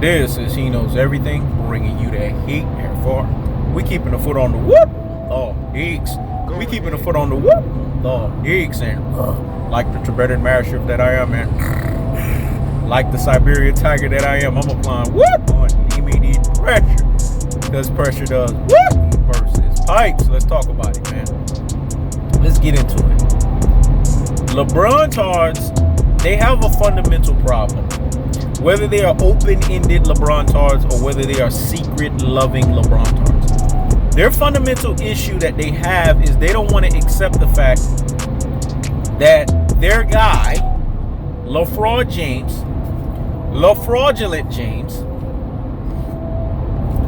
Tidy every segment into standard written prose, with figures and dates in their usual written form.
This is He Knows Everything, bringing you that heat. Therefore, we keeping the foot on the whoop. Oh, Eeks. We keeping the foot on the whoop. Oh, Eeks. And like the Tibetan Mastiff that I am, man. Like the Siberian Tiger that I am, I'm applying whoop on immediate pressure. Because pressure does whoop versus pipes. Let's talk about it, man. Let's get into it. LeBron tards, they have a fundamental problem. Whether they are open-ended LeBron tards or whether they are secret-loving LeBron tards. Their fundamental issue that they have is they don't want to accept the fact that their guy, LaFraud James, LaFraudulent James,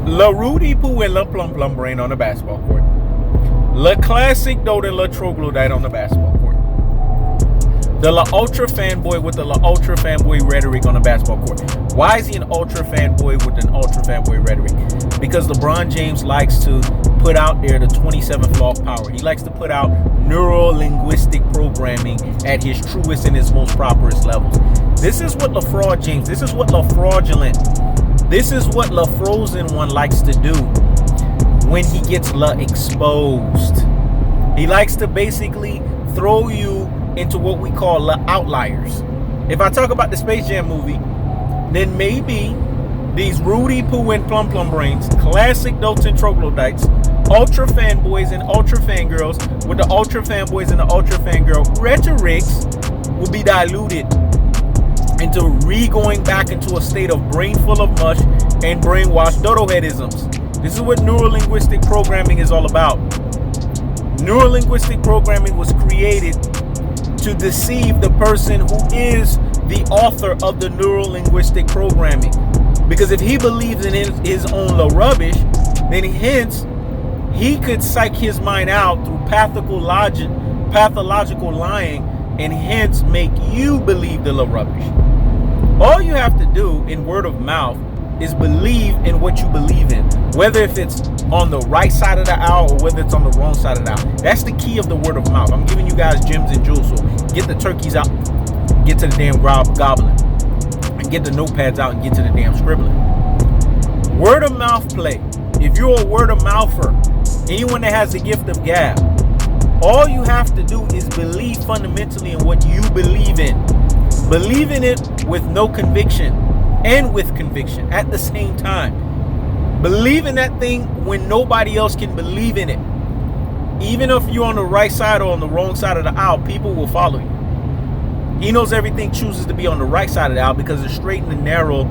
La Rudy Poo and La Plum Plum Brain on the basketball court, La Classic Dote and La Troglodyte on the basketball court, the La Ultra fanboy with the La Ultra fanboy rhetoric on the basketball court. Why is he an ultra fanboy with an ultra fanboy rhetoric? Because LeBron James likes to put out there the 27th law of power. He likes to put out neuro-linguistic programming at his truest and his most properest levels. This is what LaFraud James, this is what LaFraudulent, this is what LaFrozen one likes to do when he gets exposed. He likes to basically throw you into what we call outliers. If I talk about the Space Jam movie, then maybe these Rudy Poo and Plum Plum Brains, classic dotes and troglodytes, ultra fanboys and ultra fangirls with the ultra fanboys and the ultra fangirl rhetorics will be diluted into going back into a state of brain full of mush and brainwashed dodo-headisms. This is what neuro-linguistic programming is all about. Neuro-linguistic programming was created to deceive the person who is the author of the neuro-linguistic programming. Because if he believes in his own rubbish, then hence he could psych his mind out through pathological lying, and hence make you believe the rubbish. All you have to do in word of mouth is believe in what you believe in, whether if it's on the right side of the aisle or whether it's on the wrong side of the aisle. That's the key of the word of mouth. I'm giving you guys gems and jewels, so get the turkeys out, get to the damn gobbling, and get the notepads out and get to the damn scribbling. Word of mouth play. If you're a word of mouther, anyone that has the gift of gab, all you have to do is believe fundamentally in what you believe in. Believe in it with no conviction and with conviction at the same time. Believe in that thing when nobody else can believe in it. Even if you're on the right side or on the wrong side of the aisle, people will follow you. He Knows Everything chooses to be on the right side of the aisle because the straight and the narrow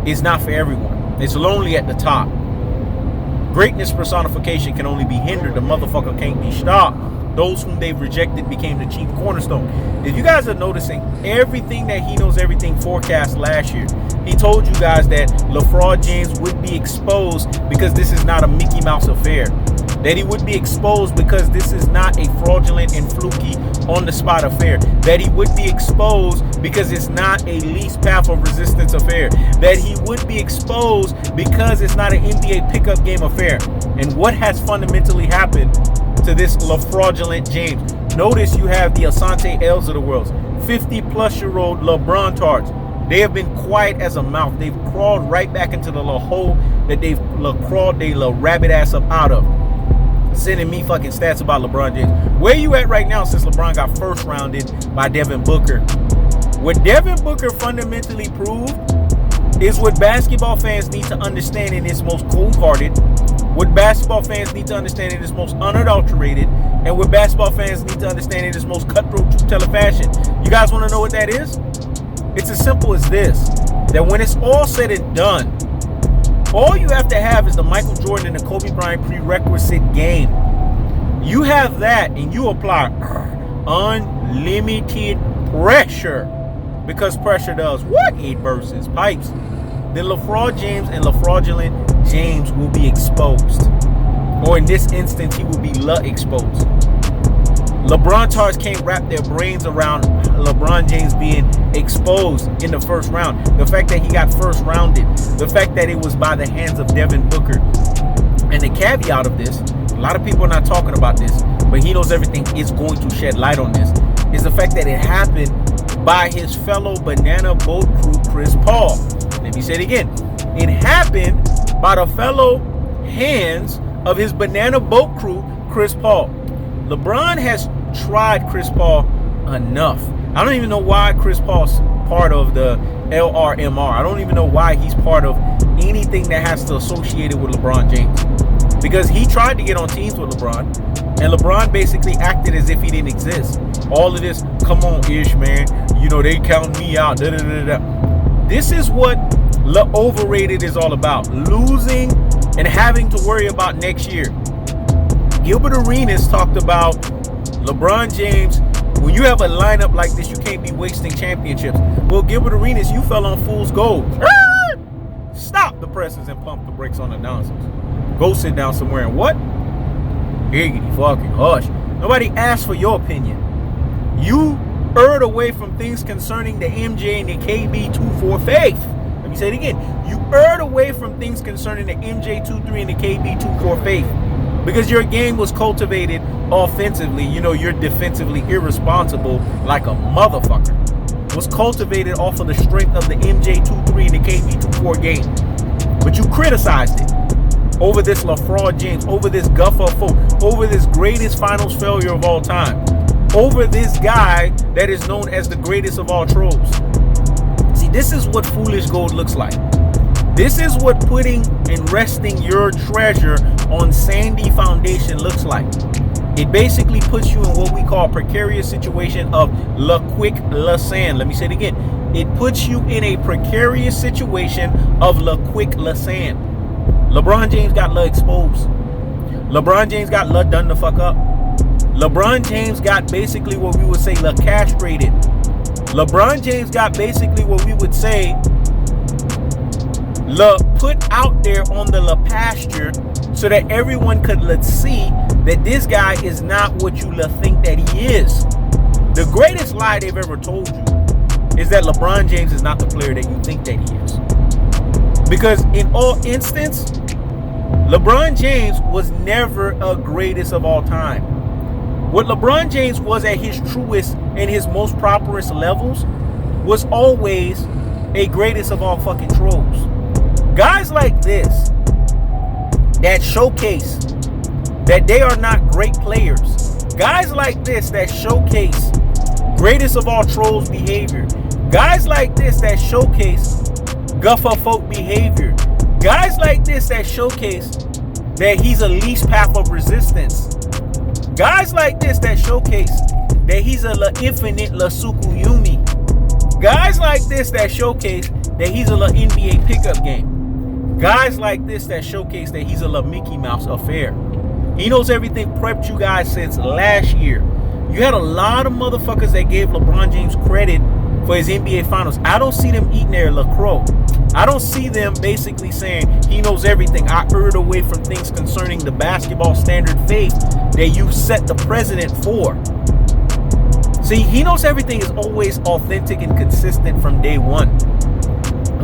is not for everyone. It's lonely at the top. Greatness personification can only be hindered. The motherfucker can't be stopped. Those whom they've rejected became the chief cornerstone. If you guys are noticing, everything that He Knows Everything forecast last year, he told you guys that LaFraud James would be exposed because this is not a Mickey Mouse affair. That he would be exposed because this is not a fraudulent and fluky on-the-spot affair. That he would be exposed because it's not a least path of resistance affair. That he would be exposed because it's not an NBA pickup game affair. And what has fundamentally happened to this LaFraudulent James? Notice you have the Asante L's of the world, 50-plus-year-old LeBron tards. They have been quiet as a mouse. They've crawled right back into the little hole that they've crawled their little rabbit ass up out of. Sending me fucking stats about LeBron James. Where you at right now since LeBron got first rounded by Devin Booker? What Devin Booker fundamentally proved is what basketball fans need to understand in its most cold-hearted, what basketball fans need to understand in its most unadulterated, and what basketball fans need to understand in its most cutthroat, truth-telling fashion. You guys want to know what that is? It's as simple as this, that when it's all said and done, all you have to have is the Michael Jordan and the Kobe Bryant prerequisite game. You have that and you apply unlimited pressure, because pressure does what? It bursts pipes. Then LaFraud James and LaFraudulent James will be exposed. Or in this instance, he will be exposed. LeBron tards can't wrap their brains around LeBron James being exposed in the first round. The fact that he got first rounded. The fact that it was by the hands of Devin Booker. And the caveat of this, a lot of people are not talking about this, but He Knows Everything is going to shed light on this, is the fact that it happened by his fellow banana boat crew, Chris Paul. Let me say it again. It happened by the fellow hands of his banana boat crew, Chris Paul. LeBron has tried Chris Paul enough. I don't even know why Chris Paul's part of the LRMR. I don't even know why he's part of anything that has to associate it with LeBron James. Because he tried to get on teams with LeBron, and LeBron basically acted as if he didn't exist. All of this, come on, Ish, man. You know, they count me out. Da, da, da, da. This is what Leoverrated is all about. Losing and having to worry about next year. Gilbert Arenas talked about LeBron James. When you have a lineup like this, you can't be wasting championships. Well, Gilbert Arenas, you fell on fool's gold. Stop the presses and pump the brakes on the nonsense. Go sit down somewhere and what? Giggity fucking hush. Nobody asked for your opinion. You erred away from things concerning the MJ and the KB24 faith. Let me say it again. You erred away from things concerning the MJ23 and the KB24 faith. Because your game was cultivated offensively. You know, you're defensively irresponsible like a motherfucker. Was cultivated off of the strength of the MJ23 and the KB24 game. But you criticized it. Over this LaFraud James, over this Guffer Folk, over this greatest finals failure of all time, over this guy that is known as the greatest of all trolls. See, this is what foolish gold looks like. This is what putting and resting your treasure on sandy foundation looks like. It basically puts you in what we call a precarious situation of la quick la sand. Let me say it again. It puts you in a precarious situation of la quick la sand. LeBron James got exposed. LeBron James got done the fuck up. LeBron James got basically what we would say castrated. LeBron James got basically what we would say put out there on the pasture so that everyone could see that this guy is not what you think that he is. The greatest lie they've ever told you is that LeBron James is not the player that you think that he is. Because in all instances, LeBron James was never a greatest of all time. What LeBron James was at his truest and his most properest levels was always a greatest of all fucking trolls. Guys like this that showcase that they are not great players. Guys like this that showcase greatest of all trolls behavior. Guys like this that showcase Guffer folk behavior. Guys like this that showcase that he's a least path of resistance. Guys like this that showcase that he's a infinite Sukuyumi. Guys like this that showcase that he's a NBA pickup game. Guys like this that showcase that he's a Mickey Mouse affair. He knows everything, prepped you guys since last year. You had a lot of motherfuckers that gave LeBron James credit for his NBA Finals. I don't see them eating their LaCroix. I don't see them basically saying he knows everything. I erred away from things concerning the basketball standard faith that you set the president for. See, he knows everything is always authentic and consistent from day one.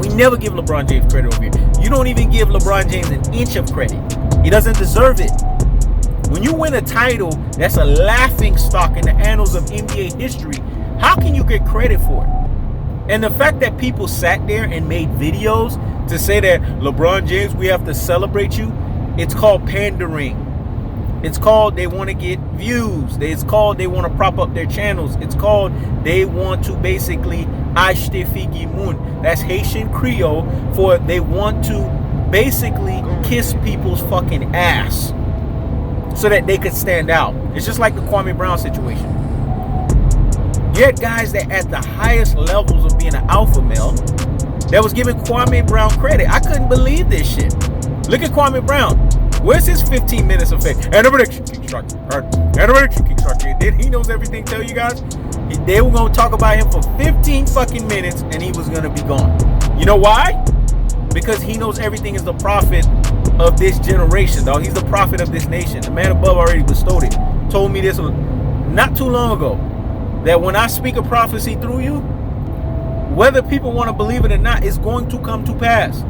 We never give LeBron James credit over here. You don't even give LeBron James an inch of credit. He doesn't deserve it. When you win a title that's a laughing stock in the annals of NBA history, how can you get credit for it? And the fact that people sat there and made videos to say that LeBron James, we have to celebrate you, it's called pandering. It's called they want to get views. It's called they want to prop up their channels. It's called they want to basically Ashtifigimun. That's Haitian Creole for they want to basically kiss people's fucking ass so that they could stand out. It's just like the Kwame Brown situation. You had guys that at the highest levels of being an alpha male that was giving Kwame Brown credit. I couldn't believe this shit. Look at Kwame Brown. Where's his 15 minutes of fame? And a prediction, kick struck. And a prediction, kick struck. Then he knows everything. Tell you guys, they were going to talk about him for 15 fucking minutes and he was going to be gone. You know why? Because he knows everything is the prophet of this generation, dog. He's the prophet of this nation. The man above already bestowed it. Told me this not too long ago. That when I speak a prophecy through you, whether people want to believe it or not, it's going to come to pass.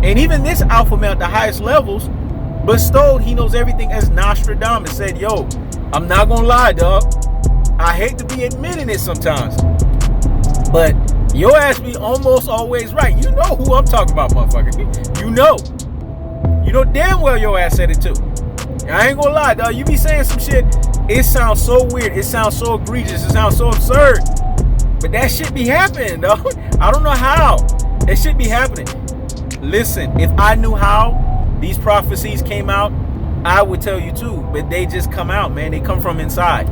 And even this alpha male at the highest levels bestowed, he knows everything as Nostradamus said, yo, I'm not going to lie, dog. I hate to be admitting it sometimes. But Your ass be almost always right. You know who I'm talking about, motherfucker. You know. You know damn well your ass said it too. I ain't gonna lie, dog. You be saying some shit. It sounds so weird. It sounds so egregious. It sounds so absurd. But that shit be happening, dog. I don't know how. That shit be happening. Listen, if I knew how these prophecies came out, I would tell you too. But they just come out, man. They come from inside.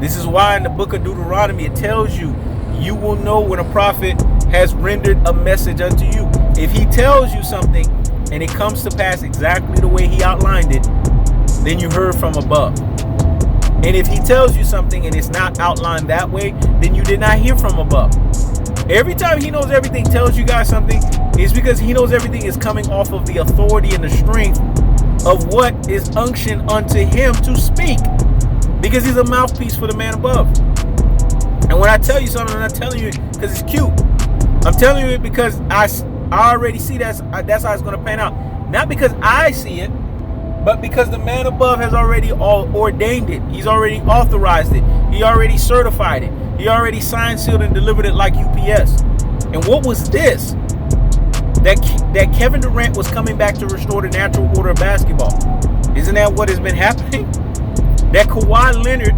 This is why in the book of Deuteronomy, it tells you, you will know when a prophet has rendered a message unto you. If he tells you something and it comes to pass exactly the way he outlined it, then you heard from above. And if he tells you something and it's not outlined that way, then you did not hear from above. Every time he knows everything tells you guys something, it's because he knows everything is coming off of the authority and the strength of what is unctioned unto him to speak. Because he's a mouthpiece for the man above. And when I tell you something, I'm not telling you it because it's cute. I'm telling you it because I already see that's how it's going to pan out. Not because I see it, but because the man above has already ordained it. He's already authorized it. He already certified it. He already signed, sealed, and delivered it like UPS. And what was this? That Kevin Durant was coming back to restore the natural order of basketball. Isn't that what has been happening? That Kawhi Leonard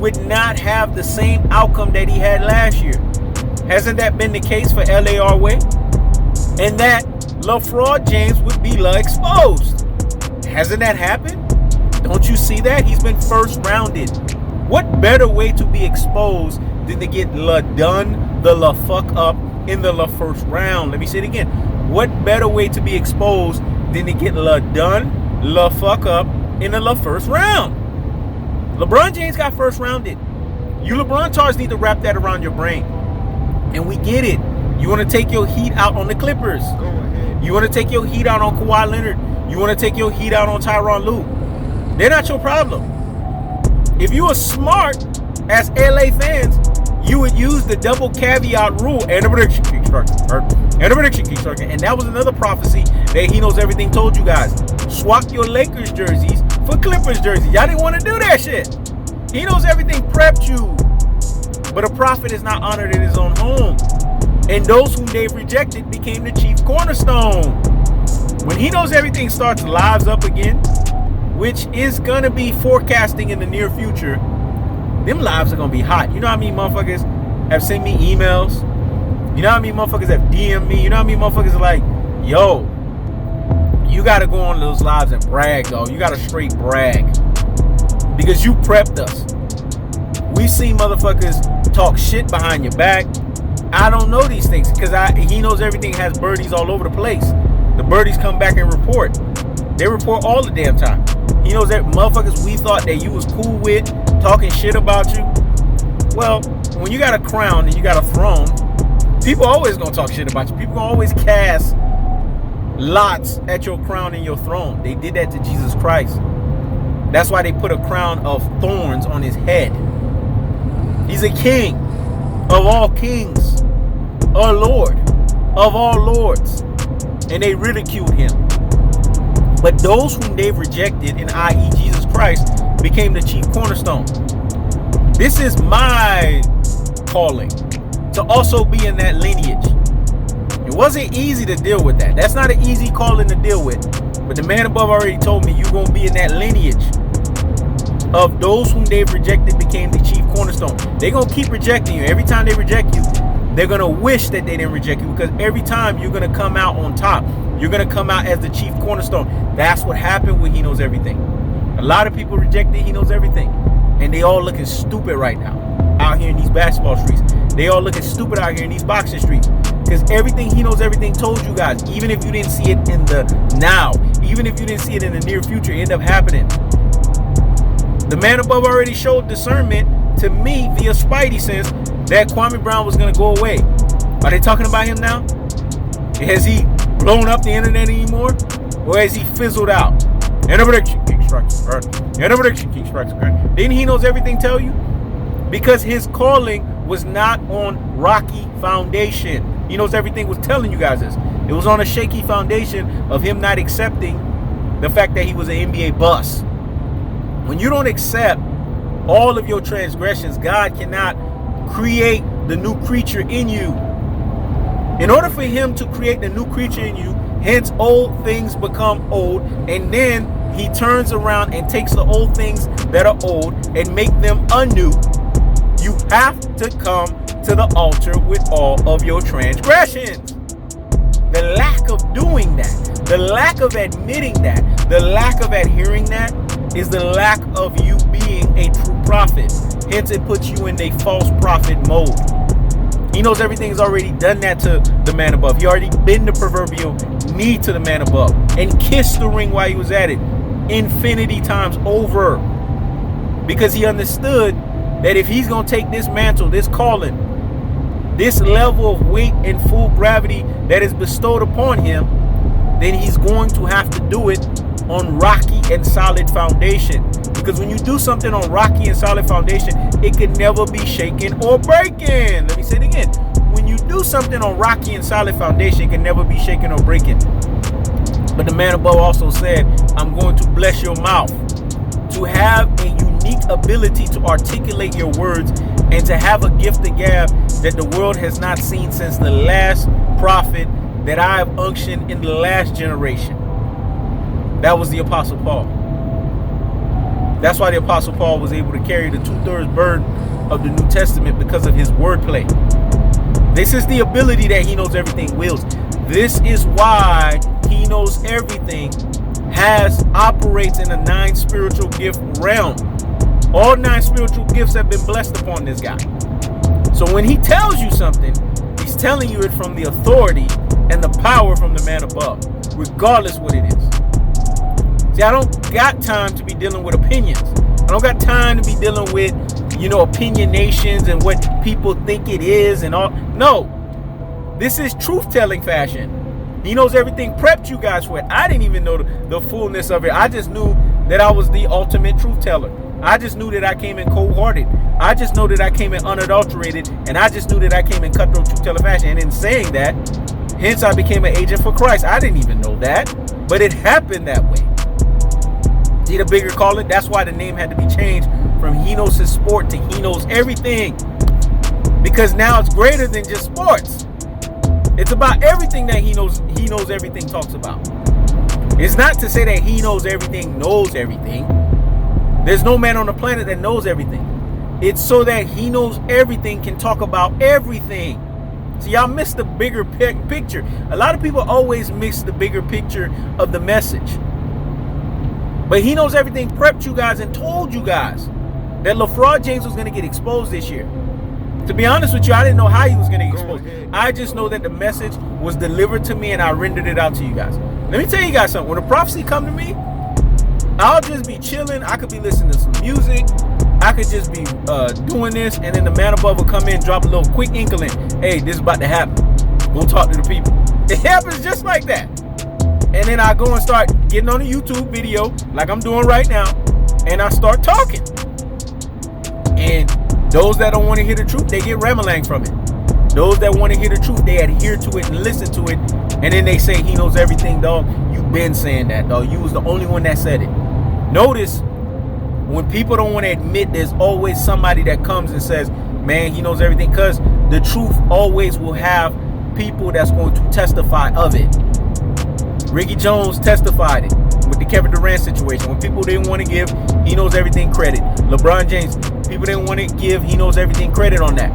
would not have the same outcome that he had last year. Hasn't that been the case for LARway? And that LeBron James would be exposed. Hasn't that happened? Don't you see that? He's been first rounded. What better way to be exposed than to get done the fuck up in the first round? Let me say it again. What better way to be exposed than to get done fuck up in the first round? LeBron James got first rounded. You LeBron tards need to wrap that around your brain. And we get it. You want to take your heat out on the Clippers. Go ahead. You want to take your heat out on Kawhi Leonard. You want to take your heat out on Tyronn Lue. They're not your problem. If you were smart as LA fans, you would use the double caveat rule and the prediction keeps structure. And that was another prophecy that he knows everything told you guys. Swap your Lakers jerseys for Clippers jerseys. Y'all didn't want to do that shit. He knows everything prepped you. But a prophet is not honored in his own home. And those whom they've rejected became the chief cornerstone. When he knows everything starts lives up again, which is going to be forecasting in the near future, them lives are going to be hot. You know how many motherfuckers have sent me emails? You know how many motherfuckers have DM'd me? You know how many motherfuckers are like, yo, you got to go on those lives and brag, though. You got to straight brag. Because you prepped us. We've seen motherfuckers talk shit behind your back. I don't know these things because he knows everything has birdies all over the place. The birdies come back and report. They report all the damn time. He knows that motherfuckers we thought that you was cool with, talking shit about you. Well, when you got a crown and you got a throne, people always gonna talk shit about you. People gonna always cast lots at your crown and your throne. They did that to Jesus Christ. That's why they put a crown of thorns on his head. He's a king of all kings, a lord of all lords. And they ridiculed him. But those whom they've rejected, in i.e. Jesus Christ, became the chief cornerstone. This is my calling, to also be in that lineage. It wasn't easy to deal with that. That's not an easy calling to deal with. But the man above already told me you're going to be in that lineage of those whom they've rejected became the chief cornerstone. They're going to keep rejecting you. Every time they reject you, they're going to wish that they didn't reject you, because every time you're going to come out on top. You're going to come out as the chief cornerstone. That's what happened when he knows everything. A lot of people rejected he knows everything. And they all looking stupid right now out here in these basketball streets. They all looking stupid out here in these boxing streets. Because everything he knows everything told you guys, even if you didn't see it in the now, even if you didn't see it in the near future, it ended up happening. The man above already showed discernment to me via Spidey sense that Kwame Brown was going to go away. Are they talking about him now? Has he blown up the internet anymore? Or has he fizzled out? And a prediction king strikes. And a prediction king strikes. Didn't he knows everything tell you? Because his calling was not on rocky foundation. He knows everything was telling you guys this. It was on a shaky foundation of him not accepting the fact that he was an NBA bust. When you don't accept all of your transgressions, God cannot create the new creature in you. In order for him to create the new creature in you, hence old things become old, and then he turns around and takes the old things that are old and make them anew. You have to come to the altar with all of your transgressions. The lack of doing that, the lack of admitting that, the lack of adhering that is the lack of you being a true prophet. Hence it puts you in a false prophet mode. He knows everything's already done that to the man above. He already been the proverbial knee to the man above and kissed the ring while he was at it infinity times over, because he understood that if he's going to take this mantle, this calling, this level of weight and full gravity that is bestowed upon him, then he's going to have to do it on rocky and solid foundation. Because when you do something on rocky and solid foundation, it can never be shaken or breaking. Let me say it again. When you do something on rocky and solid foundation, it can never be shaken or breaking. But the man above also said, I'm going to bless your mouth. To have a unique ability to articulate your words and to have a gift of gab that the world has not seen since the last prophet that I have unctioned in the last generation. That was the Apostle Paul. That's why the Apostle Paul was able to carry the 2/3 burden of the New Testament, because of his wordplay. This is the ability that he knows everything wills. This is why he knows everything operates in a 9 spiritual gift realm. All 9 spiritual gifts have been blessed upon this guy. So when he tells you something, he's telling you it from the authority and the power from the man above, regardless what it is. See, I don't got time to be dealing with opinions. I don't got time to be dealing with, opinionations and what people think it is and all. No, this is truth-telling fashion. He knows everything, prepped you guys for it. I didn't even know the fullness of it. I just knew that I was the ultimate truth teller. I just knew that I came in cold-hearted. I just know that I came in unadulterated. And I just knew that I came in cutthroat truth teller fashion. And in saying that, hence I became an agent for Christ. I didn't even know that, but it happened that way. See the bigger calling? That's why the name had to be changed from He Knows His Sport to He Knows Everything. Because now it's greater than just sports. It's about everything that he knows everything talks about. It's not to say that he knows everything. There's no man on the planet that knows everything. It's so that he knows everything can talk about everything. So y'all miss the bigger picture. A lot of people always miss the bigger picture of the message. But he knows everything, prepped you guys and told you guys that LeBron James was going to get exposed this year. To be honest with you, I didn't know how he was going to get exposed. I just know that the message was delivered to me and I rendered it out to you guys. Let me tell you guys something. When a prophecy come to me, I'll just be chilling. I could be listening to some music. I could just be doing this, and then the man above will come in, drop a little quick inkling. Hey, this is about to happen. Go talk to the people. It happens just like that. And then I go and start getting on a YouTube video like I'm doing right now, and I start talking. And those that don't want to hear the truth, they get ramalang from it. Those that want to hear the truth, they adhere to it and listen to it. And then they say, he knows everything, dog. You've been saying that, dog. You was the only one that said it. Notice, when people don't want to admit, there's always somebody that comes and says, man, he knows everything. Because the truth always will have people that's going to testify of it. Ricky Jones testified it with the Kevin Durant situation. When people didn't want to give he knows everything credit. LeBron James, people didn't want to give he knows everything credit on that.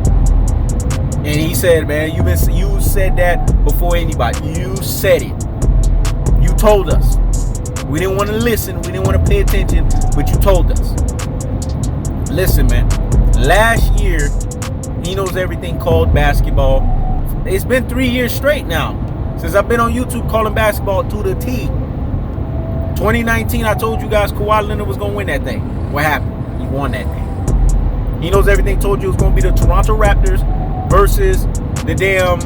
And he said, man, you said that before anybody. You said it. You told us. We didn't want to listen. We didn't want to pay attention, but you told us. Listen, man. Last year, he knows everything called basketball. It's been 3 years straight now since I've been on YouTube calling basketball to the T. 2019, I told you guys Kawhi Leonard was going to win that thing. What happened? He won that thing. He knows everything. Told you it was going to be the Toronto Raptors versus the damn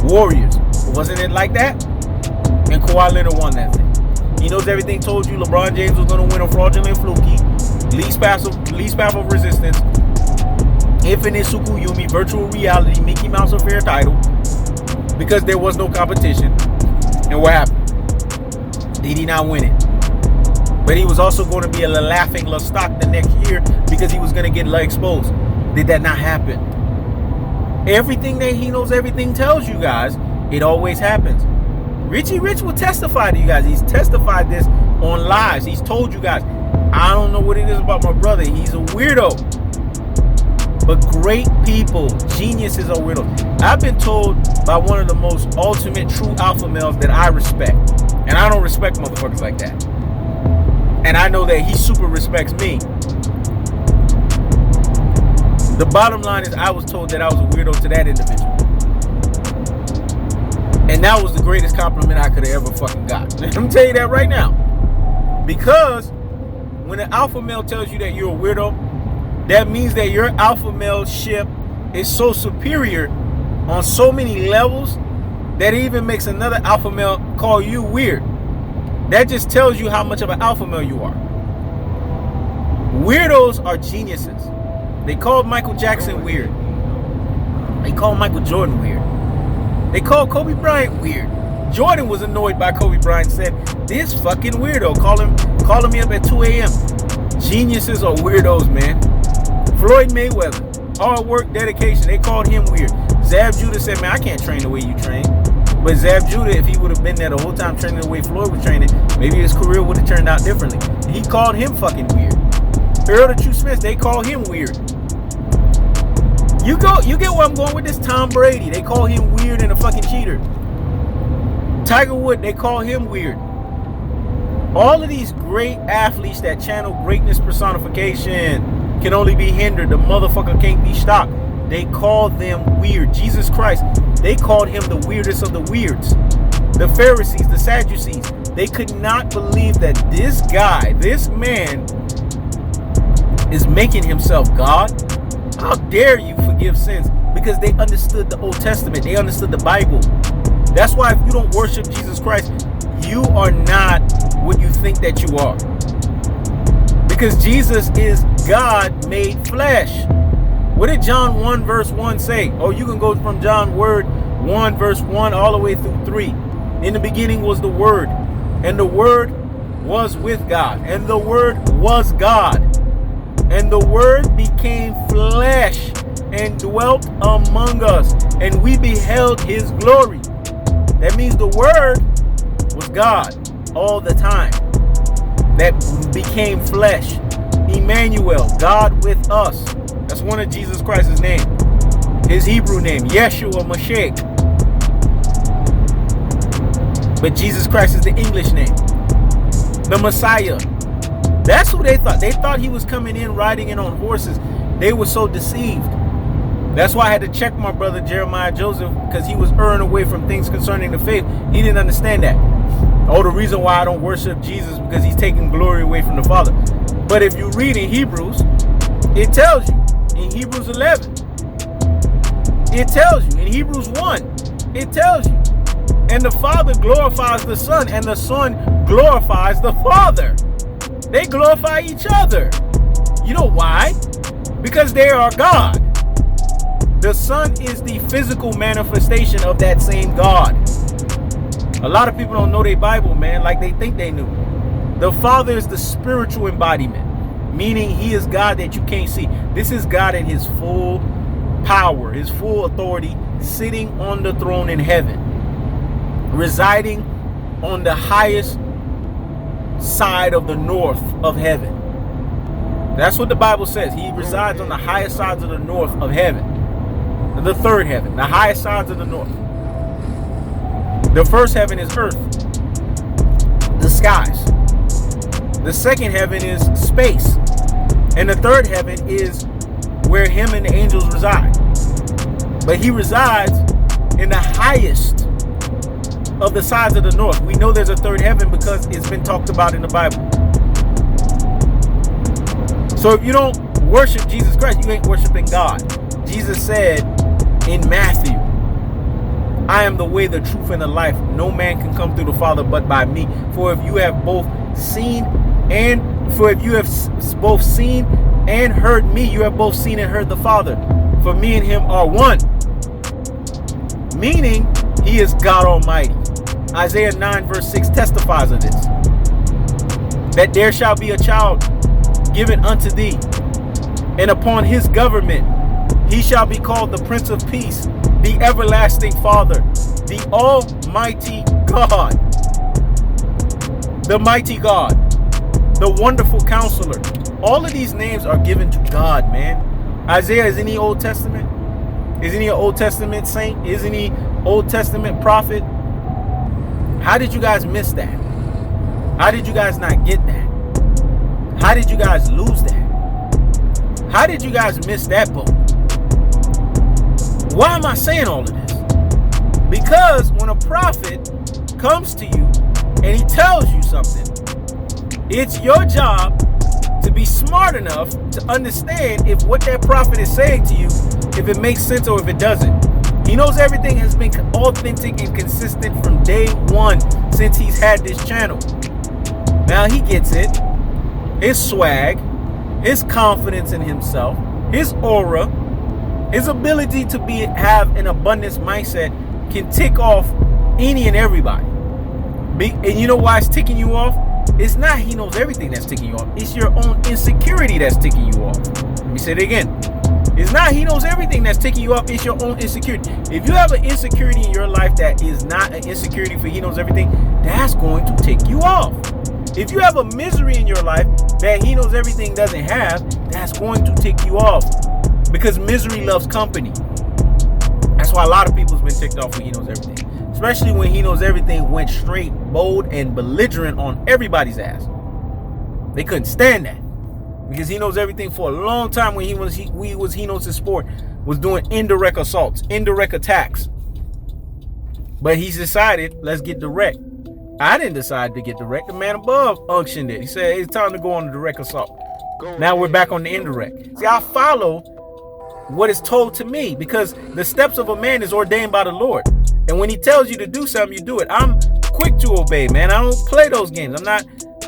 Warriors. Wasn't it like that? And Kawhi Leonard won that thing. He knows everything. Told you LeBron James was going to win a fraudulent fluky. Least path of resistance. Infinite Sukuyumi, virtual reality, Mickey Mouse affair title. Because there was no competition. And what happened? Did he not win it? But he was also going to be a laughing stock the next year because he was going to get exposed. Did that not happen? Everything that he knows, everything tells you guys, it always happens. Richie Rich will testify to you guys. He's testified this on lives. He's told you guys, I don't know what it is about my brother. He's a weirdo. But great people, geniuses are weirdos. I've been told by one of the most ultimate true alpha males that I respect. And I don't respect motherfuckers like that. And I know that he super respects me. The bottom line is I was told that I was a weirdo to that individual. And that was the greatest compliment I could have ever fucking got. Let me tell you that right now. Because when an alpha male tells you that you're a weirdo, that means that your alpha male ship is so superior on so many levels that it even makes another alpha male call you weird. That just tells you how much of an alpha male you are. Weirdos are geniuses. They called Michael Jackson weird. They called Michael Jordan weird. They called Kobe Bryant weird. Jordan was annoyed by Kobe Bryant, said, this fucking weirdo, calling me up at 2 a.m. Geniuses are weirdos, man. Floyd Mayweather, hard work, dedication. They called him weird. Zab Judah said, man, I can't train the way you train. But Zab Judah, if he would have been there the whole time training the way Floyd was training, maybe his career would have turned out differently. He called him fucking weird. Earl the True Smith, they call him weird. You get where I'm going with this. Tom Brady, they call him weird and a fucking cheater. Tiger Woods, they call him weird. All of these great athletes that channel greatness personification can only be hindered. The motherfucker can't be stopped. They call them weird. Jesus Christ, they called him the weirdest of the weirds. The Pharisees, the Sadducees, they could not believe that this guy, this man, is making himself God. How dare you forgive sins? Because they understood the Old Testament. They understood the Bible. That's why if you don't worship Jesus Christ, you are not what you think that you are. Because Jesus is God made flesh. What did John 1 verse 1 say? Oh, you can go from John 1 verse 1 all the way through 3. In the beginning was the Word, and the Word was with God, and the Word was God. And the Word became flesh and dwelt among us, and we beheld his glory. That means the Word was God all the time. That became flesh. Emmanuel, God with us. That's one of Jesus Christ's name. His Hebrew name, Yeshua Mashiach. But Jesus Christ is the English name. The Messiah. That's who they thought. They thought he was coming in riding in on horses. They were so deceived. That's why I had to check my brother Jeremiah Joseph, because he was erring away from things concerning the faith. He didn't understand that. Oh, the reason why I don't worship Jesus because he's taking glory away from the Father. But if you read in Hebrews, it tells you. In Hebrews 11, it tells you. In Hebrews 1, it tells you. And the Father glorifies the Son, and the Son glorifies the Father. They glorify each other. You know why? Because they are God. The Son is the physical manifestation of that same God. A lot of people don't know their Bible, man, like they think they knew. The Father is the spiritual embodiment, meaning he is God that you can't see. This is God in his full power, his full authority, sitting on the throne in heaven, residing on the highest side of the north of heaven. That's what the Bible says. He resides on the highest sides of the north of heaven. The third heaven, the highest sides of the north. The first heaven is earth, the skies. The second heaven is space. And the third heaven is where him and the angels reside. But he resides in the highest of the sides of the north. We know there's a third heaven because it's been talked about in the Bible. So if you don't worship Jesus Christ, you ain't worshiping God. Jesus said in Matthew, I am the way, the truth, and the life. No man can come through the Father but by me. For if you have both seen and heard me, you have both seen and heard the Father. For me and him are one. Meaning, he is God Almighty. Isaiah 9 verse 6 testifies of this. That there shall be a child given unto thee, and upon his government He shall be called the Prince of Peace, the Everlasting Father, the Almighty God, the Mighty God, the Wonderful Counselor. All of these names are given to God, man. Isaiah, isn't he Old Testament? Isn't he an Old Testament saint? Isn't he Old Testament prophet? How did you guys miss that? How did you guys not get that? How did you guys lose that? How did you guys miss that boat? Why am I saying all of this? Because when a prophet comes to you and he tells you something, it's your job to be smart enough to understand if what that prophet is saying to you, if it makes sense or if it doesn't. He knows everything has been authentic and consistent from day one since he's had this channel. Now he gets it. His swag, his confidence in himself, his aura, his ability to have an abundance mindset can tick off any and everybody. And you know why it's ticking you off? It's not he knows everything that's ticking you off. It's your own insecurity that's ticking you off. Let me say it again. It's not he knows everything that's ticking you off. It's your own insecurity. If you have an insecurity in your life that is not an insecurity for he knows everything, that's going to tick you off. If you have a misery in your life that he knows everything doesn't have, that's going to tick you off. Because misery loves company. That's why a lot of people's been ticked off when he knows everything. Especially when he knows everything went straight, bold, and belligerent on everybody's ass. They couldn't stand that. Because he knows everything for a long time when he knows his sport was doing indirect assaults, indirect attacks. But he's decided, let's get direct. I didn't decide to get direct. The man above unctioned it. He said, it's time to go on a direct assault. Now we're back on the indirect. See, I follow what is told to me because the steps of a man is ordained by the Lord. And when he tells you to do something, you do it. I'm quick to obey, man. I don't play those games. I'm not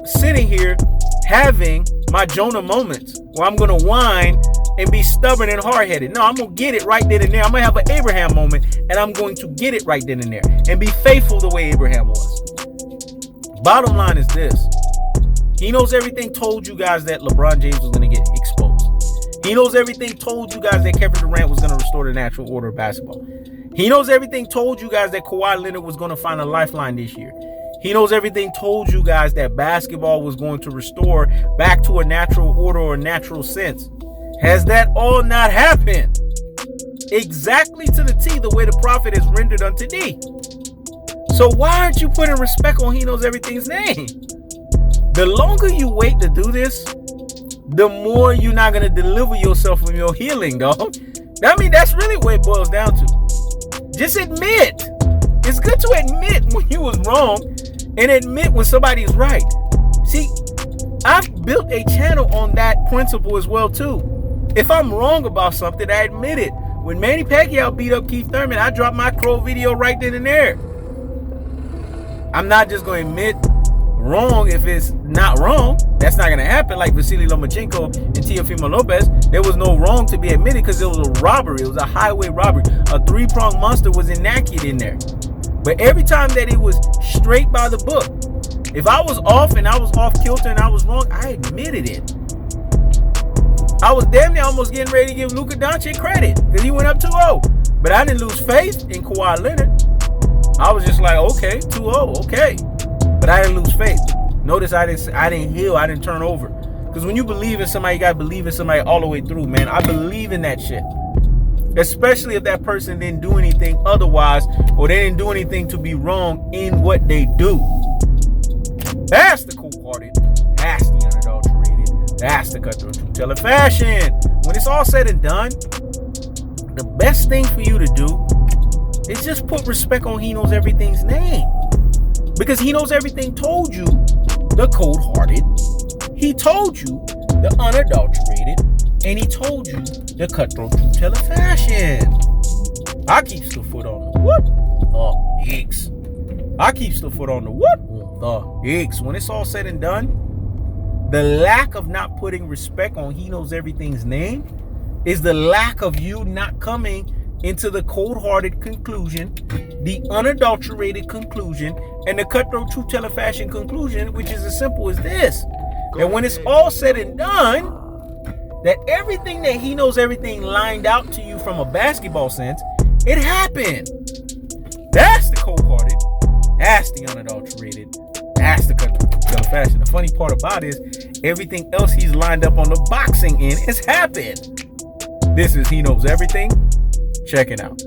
sitting here having my Jonah moments where I'm going to whine and be stubborn and hard-headed. No, I'm going to get it right then and there. I'm going to have an Abraham moment, and I'm going to get it right then and there and be faithful the way Abraham was. Bottom line is this. He knows everything told you guys that LeBron James was going to get exposed. He knows everything told you guys that Kevin Durant was going to restore the natural order of basketball. He knows everything told you guys that Kawhi Leonard was going to find a lifeline this year. He knows everything told you guys that basketball was going to restore back to a natural order or a natural sense. Has that all not happened? Exactly to the T, the way the prophet is rendered unto thee. So why aren't you putting respect on he knows everything's name? The longer you wait to do this, the more you're not going to deliver yourself from your healing, dog. I mean, that's really what it boils down to. Just admit. It's good to admit when you was wrong and admit when somebody is right. See, I've built a channel on that principle as well, too. If I'm wrong about something, I admit it. When Manny Pacquiao beat up Keith Thurman, I dropped my Crow video right then and there. I'm not just going to admit wrong if it's not wrong. That's not going to happen like Vasily Lomachenko and Teofimo Lopez. There was no wrong to be admitted because it was a robbery. It was a highway robbery. A three-pronged monster was enacted in there. But every time that it was straight by the book, if I was off and I was off kilter and I was wrong, I admitted it. I was damn near almost getting ready to give Luka Doncic credit because he went up 2-0. But I didn't lose faith in Kawhi Leonard. I was just like, okay, 2-0, okay. But I didn't lose faith. Notice I didn't heal, I didn't turn over. Because when you believe in somebody, you got to believe in somebody all the way through, man. I believe in that shit. Especially if that person didn't do anything otherwise or they didn't do anything to be wrong in what they do. That's the cold-hearted. That's the unadulterated. That's the cutthroat truth teller fashion. When it's all said and done, the best thing for you to do is just put respect on he knows everything's name. Because he knows everything told you the cold-hearted. He told you the unadulterated. And he told you the cutthroat truth teller fashion. I keeps the foot on the what? The X. I keeps the foot on the what? The X. When it's all said and done, the lack of not putting respect on he knows everything's name is the lack of you not coming into the cold-hearted conclusion, the unadulterated conclusion, and the cutthroat truth teller fashion conclusion, which is as simple as this. And when it's all said and done, that everything that he knows, everything lined out to you from a basketball sense, it happened. That's the cold-hearted. That's the unadulterated. That's the cut of fashion. The funny part about it is everything else he's lined up on the boxing end has happened. This is He Knows Everything. Check it out.